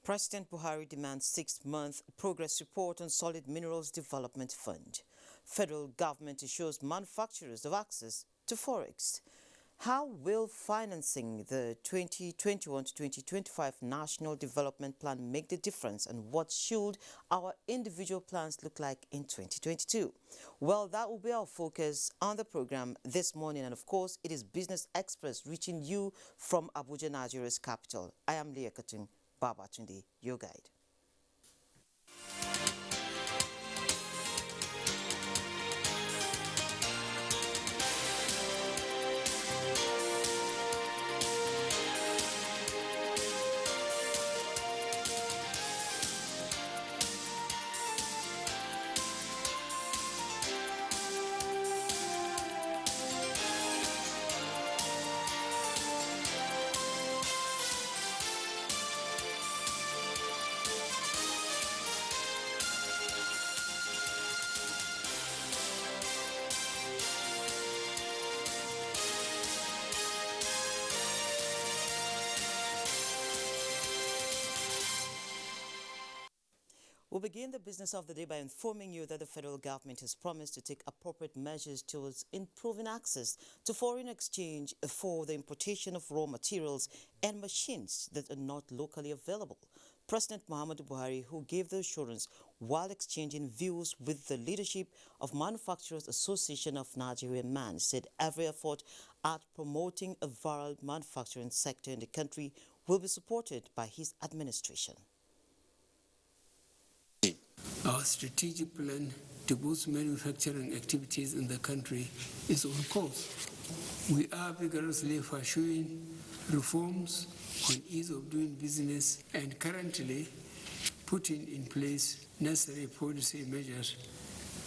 President Buhari demands 6-month progress report on Solid Minerals Development Fund. Federal government assures manufacturers of access to forex. How will financing the 2021 to 2025 National Development Plan make the difference, and what should our individual plans look like in 2022? Well, that will be our focus on the program this morning, and of course, it is Business Express reaching you from Abuja, Nigeria's capital. I am Leah Katun Babatunde, your guide. We'll begin the business of the day by informing you that the federal government has promised to take appropriate measures towards improving access to foreign exchange for the importation of raw materials and machines that are not locally available. President Muhammadu Buhari, who gave the assurance while exchanging views with the leadership of Manufacturers Association of Nigerian Man, said every effort at promoting a viral manufacturing sector in the country will be supported by his administration. Our strategic plan to boost manufacturing activities in the country is on course. We are vigorously pursuing reforms on ease of doing business and currently putting in place necessary policy measures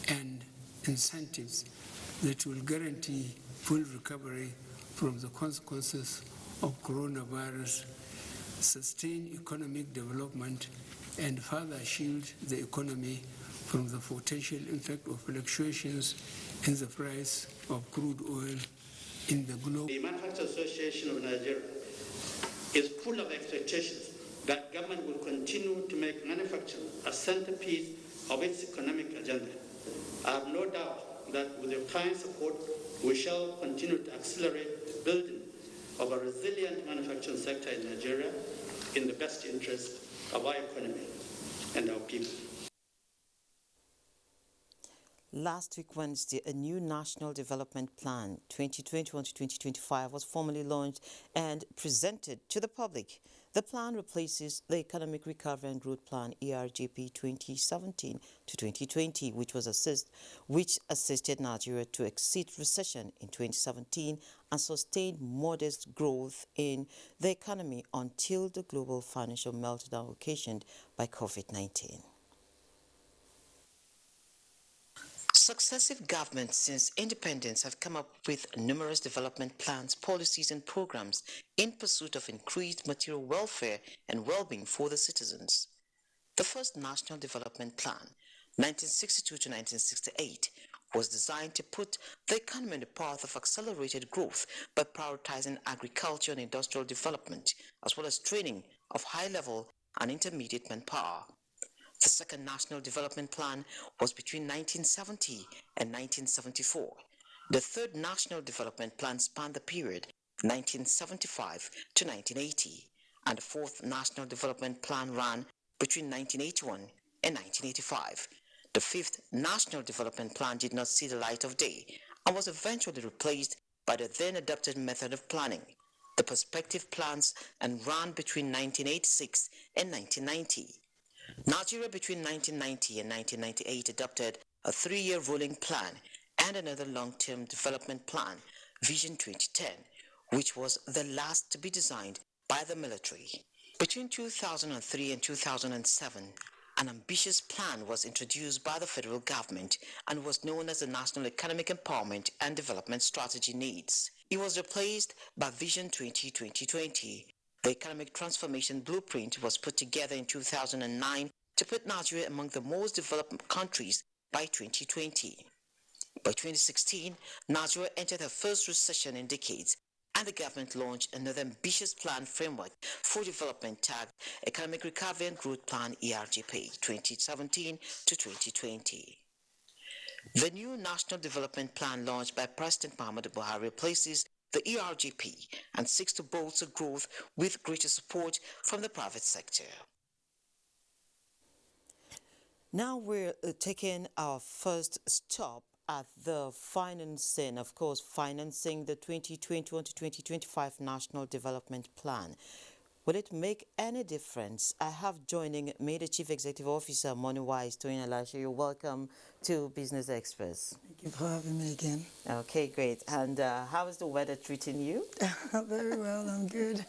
and incentives that will guarantee full recovery from the consequences of coronavirus, sustain economic development, and further shield the economy from the potential impact of fluctuations in the price of crude oil in the globe. The Manufacturers Association of Nigeria is full of expectations that government will continue to make manufacturing a centerpiece of its economic agenda. I have no doubt that with your kind support, we shall continue to accelerate the building of a resilient manufacturing sector in Nigeria in the best interest of our economy and our people. Last week, Wednesday, a new National Development Plan 2021 to 2025 was formally launched and presented to the public. The plan replaces the Economic Recovery and Growth Plan ERGP 2017 to 2020, which assisted Nigeria to exit recession in 2017 and sustain modest growth in the economy until the global financial meltdown occasioned by COVID-19. Successive governments since independence have come up with numerous development plans, policies, and programs in pursuit of increased material welfare and well-being for the citizens. The first National Development Plan, 1962 to 1968, was designed to put the economy on the path of accelerated growth by prioritizing agriculture and industrial development, as well as training of high-level and intermediate manpower. The second National Development Plan was between 1970 and 1974. The third National Development Plan spanned the period 1975 to 1980, and the fourth National Development Plan ran between 1981 and 1985. The fifth National Development Plan did not see the light of day and was eventually replaced by the then adopted method of planning, the Perspective Plans, and ran between 1986 and 1990. Nigeria between 1990 and 1998 adopted a 3-year rolling plan and another long-term development plan, Vision 2010, which was the last to be designed by the military. Between 2003 and 2007, an ambitious plan was introduced by the federal government and was known as the National Economic Empowerment and Development Strategy NEEDS. It was replaced by Vision 2020. The Economic Transformation Blueprint was put together in 2009 to put Nigeria among the most developed countries by 2020. By 2016, Nigeria entered her first recession in decades and the government launched another ambitious plan framework for development tagged Economic Recovery and Growth Plan ERGP 2017 to 2020. The new National Development Plan launched by President Muhammadu Buhari replaces the ERGP and seeks to bolster growth with greater support from the private sector. Now we're taking our first stop at the financing, of course, financing the 2021 to 2025 National Development Plan. Will it make any difference? I have joining me the Chief Executive Officer, Moniwise Toyin Elisha. You're welcome to Business Express. Thank you for having me again. Okay, great. And how is the weather treating you? Very well, I'm good.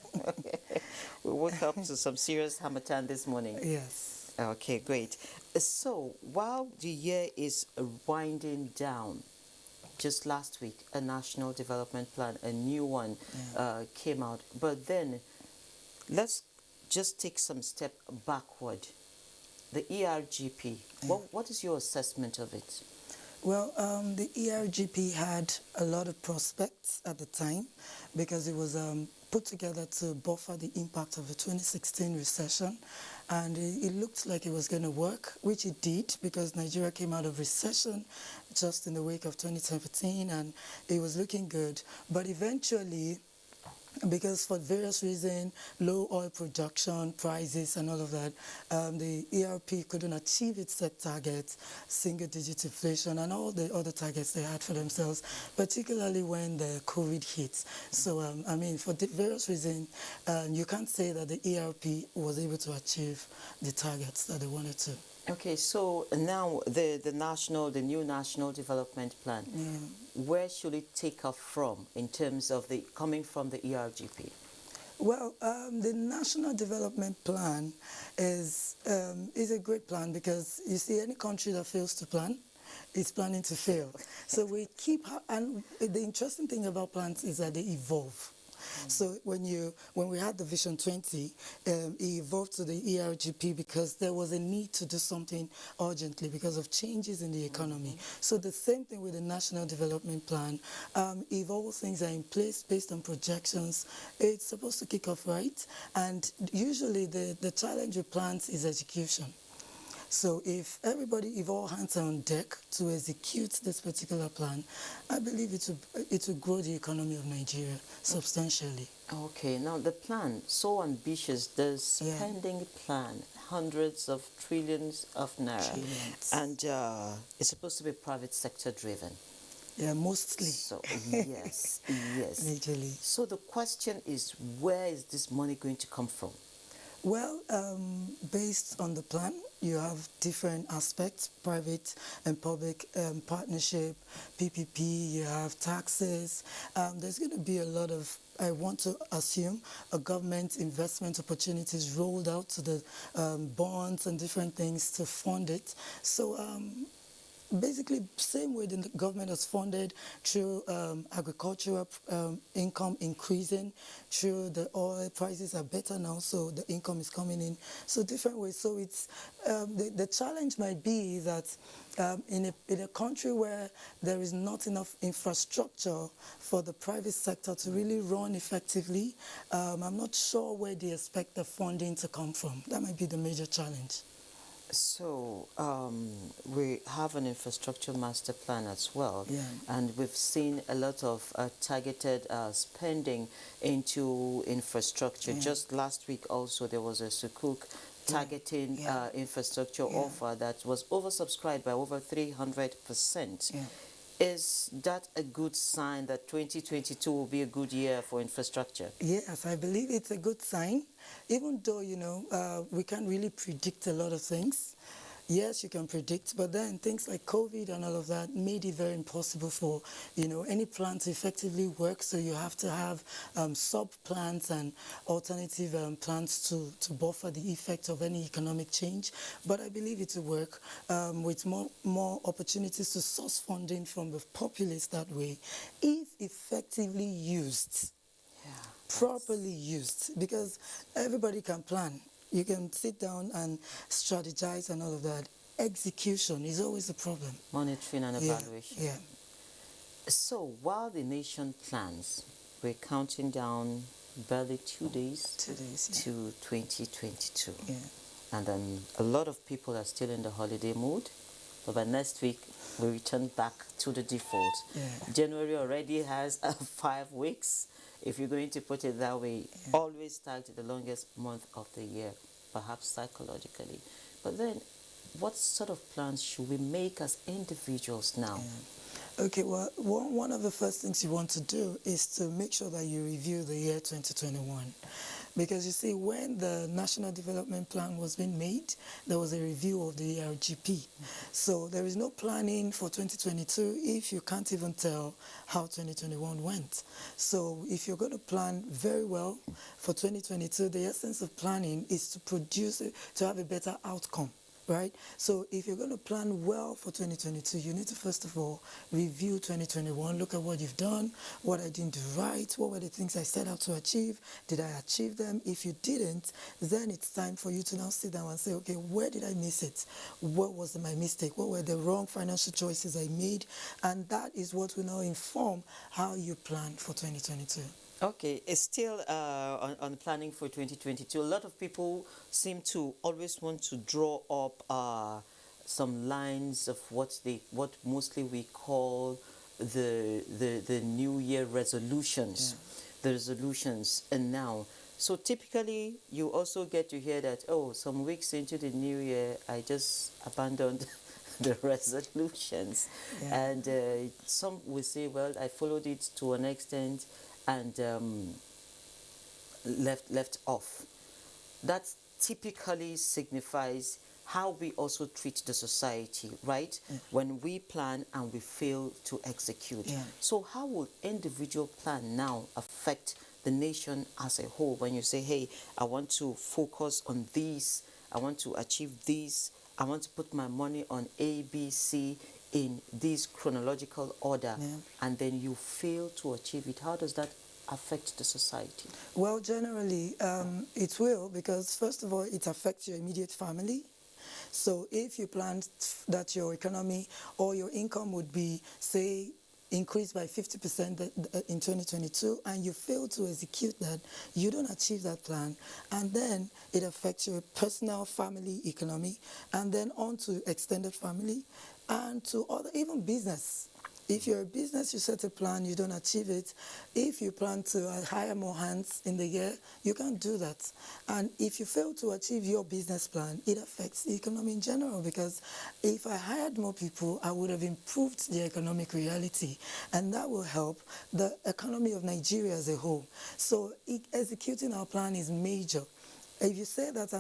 We woke up to some serious harmattan this morning. Yes. Okay, great. So while the year is winding down, just last week, a national development plan, a new one came out. But then, let's just take some step backward. The ERGP, what is your assessment of it? Well, the ERGP had a lot of prospects at the time because it was put together to buffer the impact of the 2016 recession. And it looked like it was going to work, which it did, because Nigeria came out of recession just in the wake of 2017, and it was looking good. But eventually, because for various reasons, low oil production, prices and all of that, the ERP couldn't achieve its set targets, single-digit inflation and all the other targets they had for themselves, particularly when the COVID hit. So, I mean, for various reasons, you can't say that the ERP was able to achieve the targets that they wanted to. Okay, so now the new National Development Plan, where should it take off from in terms of coming from the ERGP? Well, the National Development Plan is a great plan because you see any country that fails to plan is planning to fail. So we keep, and the interesting thing about plans is that they evolve. So when we had the Vision 20, it evolved to the ERGP because there was a need to do something urgently because of changes in the economy. So the same thing with the National Development Plan. If all things are in place based on projections, it's supposed to kick off right. And usually the challenge with plans is execution. So if all hands are on deck to execute this particular plan, I believe it will grow the economy of Nigeria substantially. Okay, now the plan, so ambitious, the spending plan, hundreds of trillions of naira. And it's supposed to be private sector driven. Yeah, mostly. So, yes, yes. Majorly. So the question is, where is this money going to come from? Well, based on the plan, you have different aspects, private and public partnership, PPP, you have taxes. There's going to be a lot of, I want to assume, a government investment opportunities rolled out to the bonds and different things to fund it. So basically, same way the government has funded through agricultural income increasing, through the oil prices are better now, so the income is coming in. So different ways. So it's the challenge might be that in a country where there is not enough infrastructure for the private sector to really run effectively, I'm not sure where they expect the funding to come from. That might be the major challenge. So we have an infrastructure master plan as well, and we've seen a lot of targeted spending into infrastructure. Just last week also there was a Sukuk targeting infrastructure offer that was oversubscribed by over 300%. Is that a good sign that 2022 will be a good year for infrastructure? Yes, I believe it's a good sign, even though, we can't really predict a lot of things. Yes, you can predict, but then things like COVID and all of that made it very impossible for, any plan to effectively work. So you have to have sub-plans and alternative plans to buffer the effect of any economic change. But I believe it will work with more opportunities to source funding from the populace that way, if effectively used, properly used, because everybody can plan. You can sit down and strategize and all of that. Execution is always a problem. Monitoring and evaluation. Yeah. So while the nation plans, we're counting down barely 2 days, 2 days, yeah. to 2022. Yeah. And a lot of people are still in the holiday mood. But by next week, we return back to the default. Yeah. January already has 5 weeks, if you're going to put it that way. Yeah. Always tagged to the longest month of the year, perhaps psychologically. But then, what sort of plans should we make as individuals now? Yeah. Okay, well, one of the first things you want to do is to make sure that you review the year 2021. Because you see, when the National Development Plan was being made, there was a review of the ERGP. So there is no planning for 2022 if you can't even tell how 2021 went. So if you're going to plan very well for 2022, the essence of planning is to to have a better outcome. Right? So if you're going to plan well for 2022, you need to first of all review 2021, look at what you've done, what I didn't do right, what were the things I set out to achieve, did I achieve them? If you didn't, then it's time for you to now sit down and say, okay, where did I miss it? What was my mistake? What were the wrong financial choices I made? And that is what will now inform how you plan for 2022. Okay, it's still on planning for 2022. A lot of people seem to always want to draw up some lines of what mostly we call the New Year resolutions, the resolutions, and now. So typically, you also get to hear that, oh, some weeks into the new year, I just abandoned the resolutions, and some will say, well, I followed it to an extent and left off. That typically signifies how we also treat the society, right? When we plan and we fail to execute. So how will individual plan now affect the nation as a whole? When you say, hey, I want to focus on these, I want to achieve these, I want to put my money on A, B, C, in this chronological order, and then you fail to achieve it, how does that affect the society? Well, generally, it will, because first of all, it affects your immediate family. So if you plan that your economy or your income would be, say, increased by 50% in 2022, and you fail to execute that, you don't achieve that plan, and then it affects your personal family economy, and then on to extended family, and to other, even business. If you're a business, you set a plan, you don't achieve it. If you plan to hire more hands in the year, you can't do that. And if you fail to achieve your business plan, it affects the economy in general, because if I hired more people, I would have improved the economic reality, and that will help the economy of Nigeria as a whole. So executing our plan is major. If you say that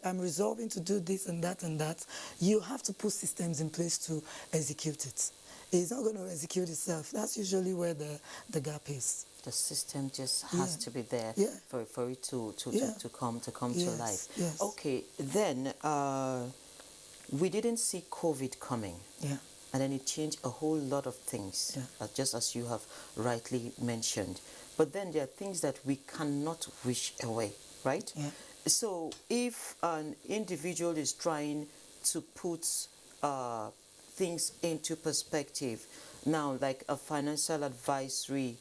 I'm resolving to do this and that, you have to put systems in place to execute it. It's not going to execute itself. That's usually where the gap is. The system just has to be there for it to come to life. Yes. Okay, then we didn't see COVID coming. Yeah. And then it changed a whole lot of things, just as you have rightly mentioned. But then there are things that we cannot wish away, right? Yeah. So if an individual is trying to put things into perspective, now like a financial advisory,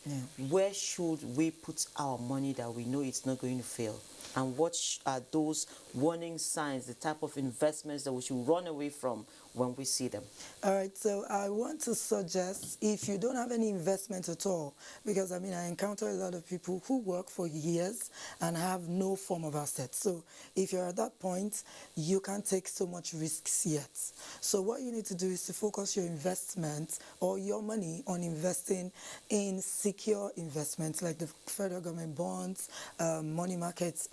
where should we put our money that we know it's not going to fail? And what are those warning signs, the type of investments that we should run away from when we see them? All right, so I want to suggest, if you don't have any investment at all, because I encounter a lot of people who work for years and have no form of asset. So if you're at that point, you can't take so much risks yet. So what you need to do is to focus your investment or your money on investing in secure investments like the federal government bonds, money markets,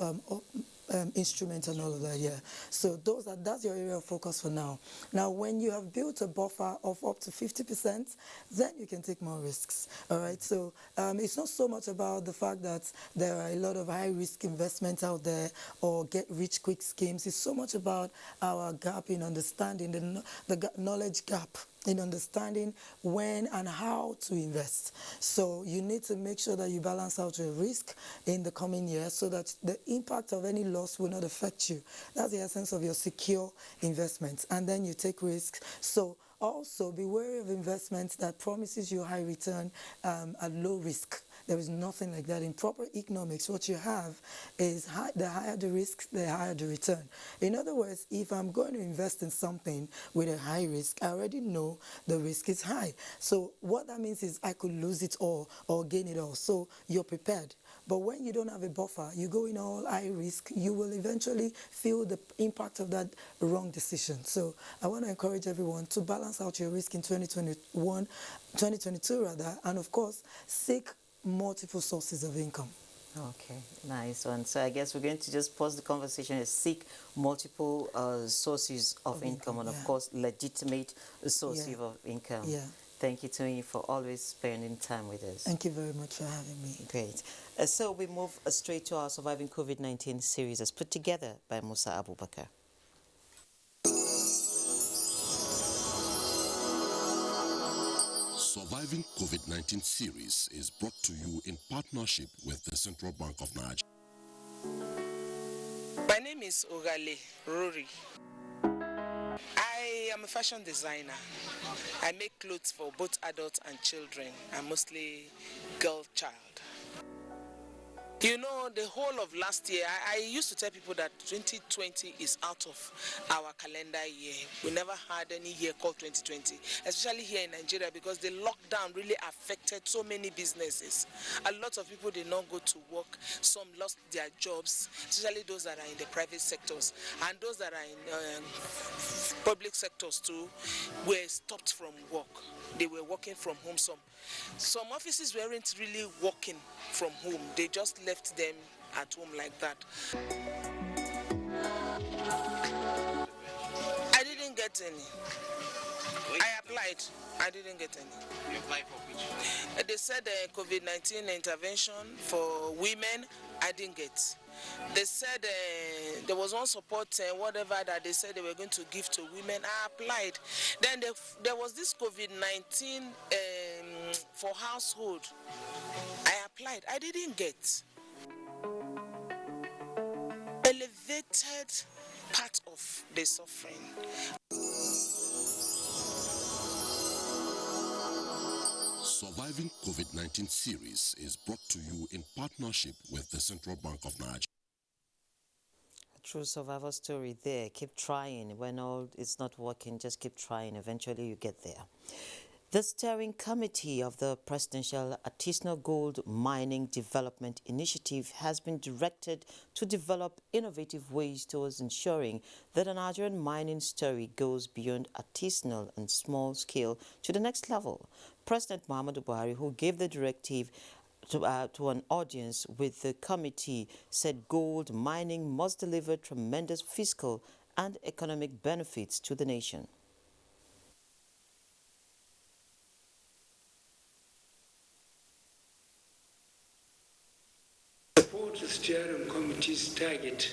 instruments and all of that, So that's your area of focus for now. Now, when you have built a buffer of up to 50%, then you can take more risks, all right? So it's not so much about the fact that there are a lot of high-risk investments out there or get-rich-quick schemes. It's so much about our gap in understanding, the knowledge gap in understanding when and how to invest. So you need to make sure that you balance out your risk in the coming year so that the impact of any loss will not affect you. That's the essence of your secure investments. And then you take risks. So also be wary of investments that promises you high return at low risk. There is nothing like that. In proper economics, what you have is the higher the risk, the higher the return. In other words, if I'm going to invest in something with a high risk, I already know the risk is high. So what that means is I could lose it all or gain it all. So you're prepared. But when you don't have a buffer, you go in all high risk, you will eventually feel the impact of that wrong decision. So I want to encourage everyone to balance out your risk in 2022 rather, and of course, seek multiple sources of income. Okay, nice one. So I guess we're going to just pause the conversation and seek multiple sources of income and, of course, legitimate sources of income. Yeah. Thank you, Tony, for always spending time with us. Thank you very much for having me. Great. So we move straight to our Surviving COVID-19 series as put together by Musa Abubakar. Surviving COVID-19 series is brought to you in partnership with the Central Bank of Nigeria. My name is Ogale Rory. I am a fashion designer. I make clothes for both adults and children. I'm mostly girl child. You know, the whole of last year, I used to tell people that 2020 is out of our calendar year. We never had any year called 2020, especially here in Nigeria, because the lockdown really affected so many businesses. A lot of people did not go to work. Some lost their jobs, especially those that are in the private sectors. And those that are in public sectors too were stopped from work. They were working from home. Some offices weren't really working from home. They just left them at home like that. I didn't get any. I applied. I didn't get any. You applied for which? They said COVID-19 intervention for women. I didn't get. They said there was one support, whatever that they said they were going to give to women. I applied. Then there was this COVID-19 for household. I applied. I didn't get. Elevated part of the suffering. Surviving COVID-19 series is brought to you in partnership with the Central Bank of Nigeria. True survival story there. Keep trying. When all it's not working, just keep trying. Eventually you get there. The steering committee of the Presidential Artisanal Gold Mining Development Initiative has been directed to develop innovative ways towards ensuring that the Nigerian mining story goes beyond artisanal and small scale to the next level. President Muhammadu Buhari, who gave the directive to an audience with the committee, said gold mining must deliver tremendous fiscal and economic benefits to the nation. Support the steering committee's target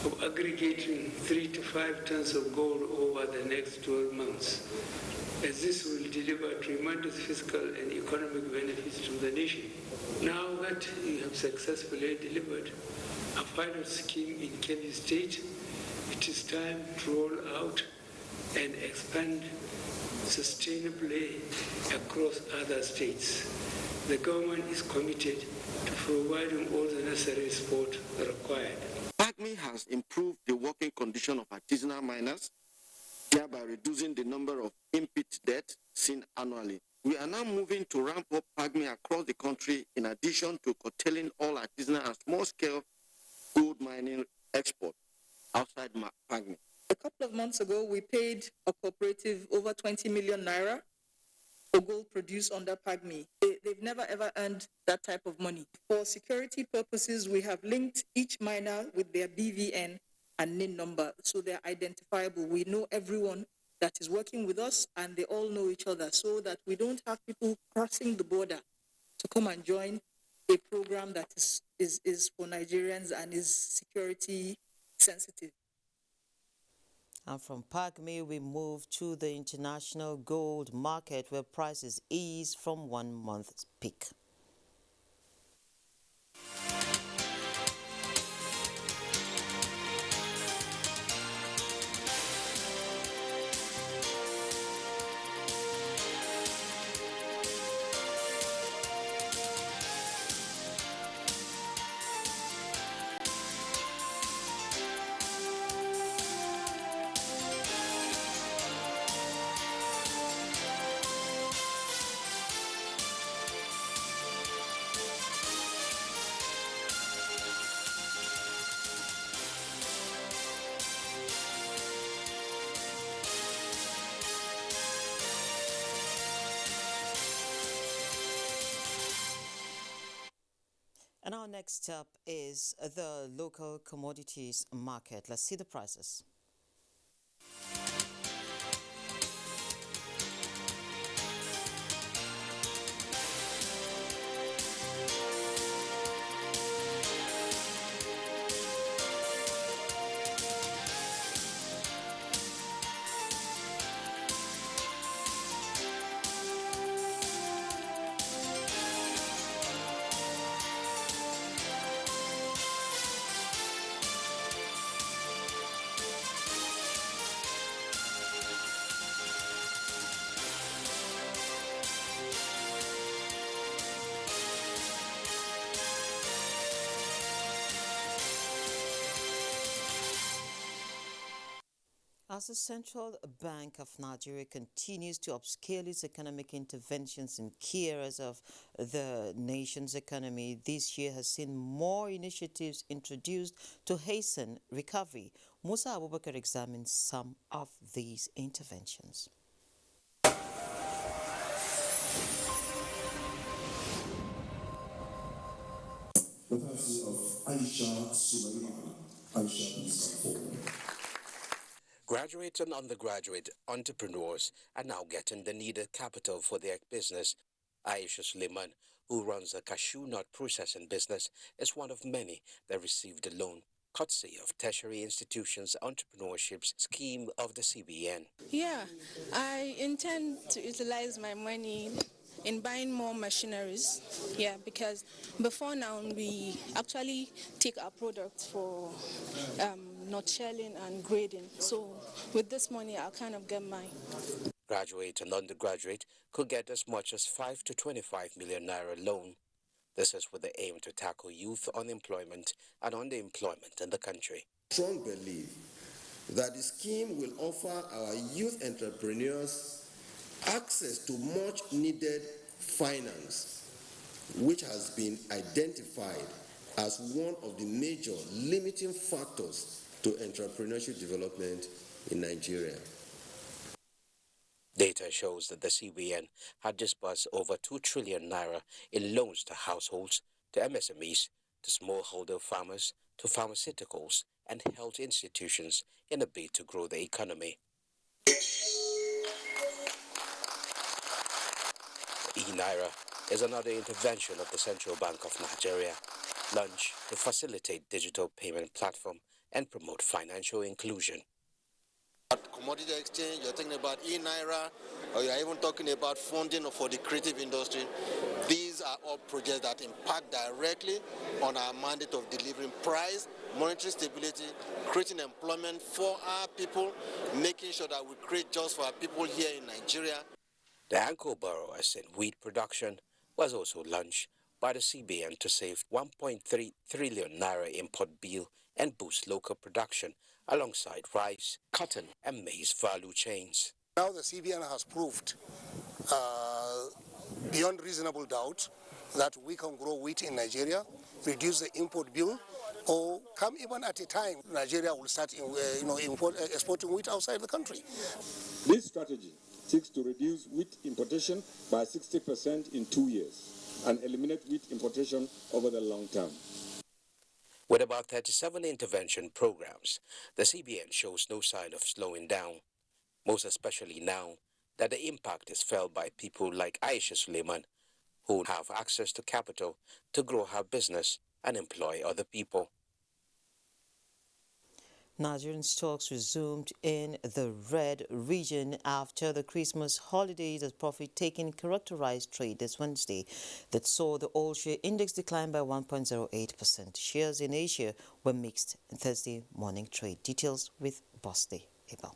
of aggregating 3 to 5 tons of gold over the next 12 months, as this will deliver tremendous fiscal and economic benefits to the nation. Now that we have successfully delivered a pilot scheme in Kebbi State, it is time to roll out and expand sustainably across other states. The government is committed to providing all the necessary support required. PAGMI has improved the working condition of artisanal miners, thereby reducing the number of impit debt seen annually. We are now moving to ramp up PAGMI across the country in addition to curtailing all artisanal and small-scale gold mining export outside PAGMI. A couple of months ago, we paid a cooperative over 20 million naira for gold produced under PAGMI. They've never ever earned that type of money. For security purposes, we have linked each miner with their BVN and NIN number, so they're identifiable. We know everyone that is working with us, and they all know each other, so that we don't have people crossing the border to come and join a program that is for Nigerians and is security sensitive. And from PAGMI, we move to the international gold market, where prices ease from 1 month's peak. Now, next up is the local commodities market. Let's see the prices. As the Central Bank of Nigeria continues to upscale its economic interventions in key areas of the nation's economy, this year has seen more initiatives introduced to hasten recovery. Musa Abubakar examines some of these interventions. The person of Aisha Suleiman. Aisha, please come forward. Graduate and undergraduate entrepreneurs are now getting the needed capital for their business. Aisha Suleiman, who runs a cashew nut processing business, is one of many that received a loan, courtesy of Tertiary Institutions Entrepreneurship Scheme of the CBN. Yeah, I intend to utilize my money in buying more machineries. Yeah, because before now we actually take our products for nut shelling and grading. So with this money, I'll kind of get mine. Graduate and undergraduate could get as much as 5 to 25 million naira loan. This is with the aim to tackle youth unemployment and underemployment in the country. Strong belief that the scheme will offer our youth entrepreneurs access to much needed finance, which has been identified as one of the major limiting factors to entrepreneurship development in Nigeria. Data shows that the CBN had disbursed over 2 trillion naira in loans to households, to MSMEs, to smallholder farmers, to pharmaceuticals and health institutions in a bid to grow the economy. E-Naira is another intervention of the Central Bank of Nigeria, launched to facilitate digital payment platform and promote financial inclusion. Commodity exchange, you're talking about e-Naira, or you're even talking about funding for the creative industry. These are all projects that impact directly on our mandate of delivering price, monetary stability, creating employment for our people, making sure that we create jobs for our people here in Nigeria. The Anchor Borrowers in wheat production was also launched by the CBN to save 1.3 trillion naira import bill and boost local production alongside rice, cotton and maize value chains. Now the CBN has proved beyond reasonable doubt that we can grow wheat in Nigeria, reduce the import bill, or come even at a time Nigeria will start exporting wheat outside the country. This strategy seeks to reduce wheat importation by 60% in 2 years and eliminate wheat importation over the long term. With about 37 intervention programs, the CBN shows no sign of slowing down, most especially now that the impact is felt by people like Aisha Suleiman, who have access to capital to grow her business and employ other people. Nigerian stocks resumed in the red region after the Christmas holidays as profit-taking characterized trade this Wednesday that saw the all-share index decline by 1.08%. Shares in Asia were mixed in Thursday morning trade. Details with Bosti Abel.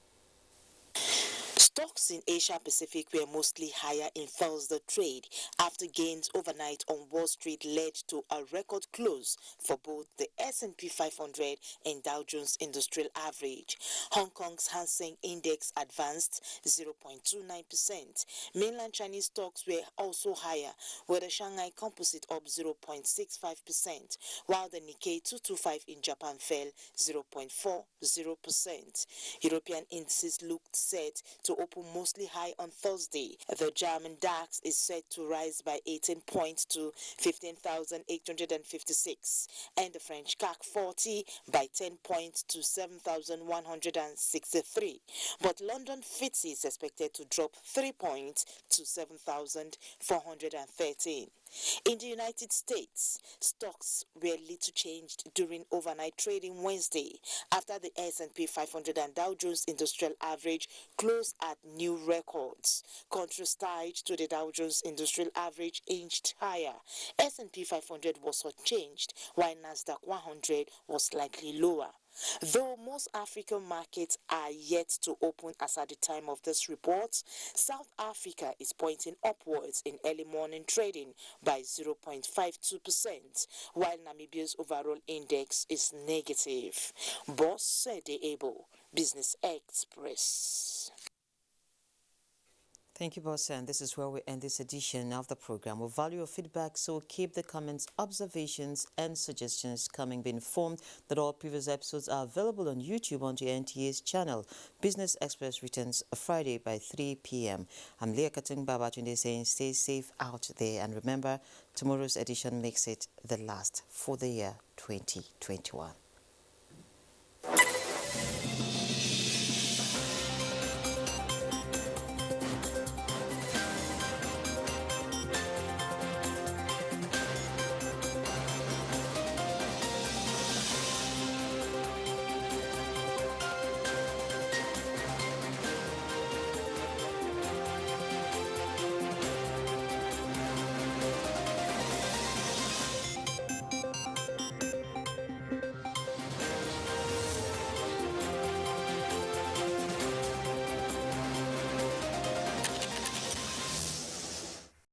Stocks in Asia Pacific were mostly higher in Thursday trade after gains overnight on Wall Street led to a record close for both the S&P 500 and Dow Jones Industrial Average. Hong Kong's Hang Seng Index advanced 0.29%. Mainland Chinese stocks were also higher, with the Shanghai Composite up 0.65%, while the Nikkei 225 in Japan fell 0.40%. European indices looked set to open open mostly high on Thursday. The German DAX is set to rise by 18 points to 15,856, and the French CAC 40 by 10 points to 7,163. But London FTSE is expected to drop 3 points to 7,413. In the United States, stocks were little changed during overnight trading Wednesday after the S&P 500 and Dow Jones Industrial Average closed at new records. Contrasted to the Dow Jones Industrial Average inched higher, S&P 500 was unchanged, while Nasdaq 100 was slightly lower. Though most African markets are yet to open as at the time of this report, South Africa is pointing upwards in early morning trading by 0.52%, while Namibia's overall index is negative. Boss Able, Business Express. Thank you, Boss, and this is where we end this edition of the program. We value your feedback, so keep the comments, observations, and suggestions coming. Be informed that all previous episodes are available on YouTube on the NTA's channel. Business Express returns Friday by 3 p.m. I'm Leah Katung Babatunde saying stay safe out there, and remember, tomorrow's edition makes it the last for the year 2021.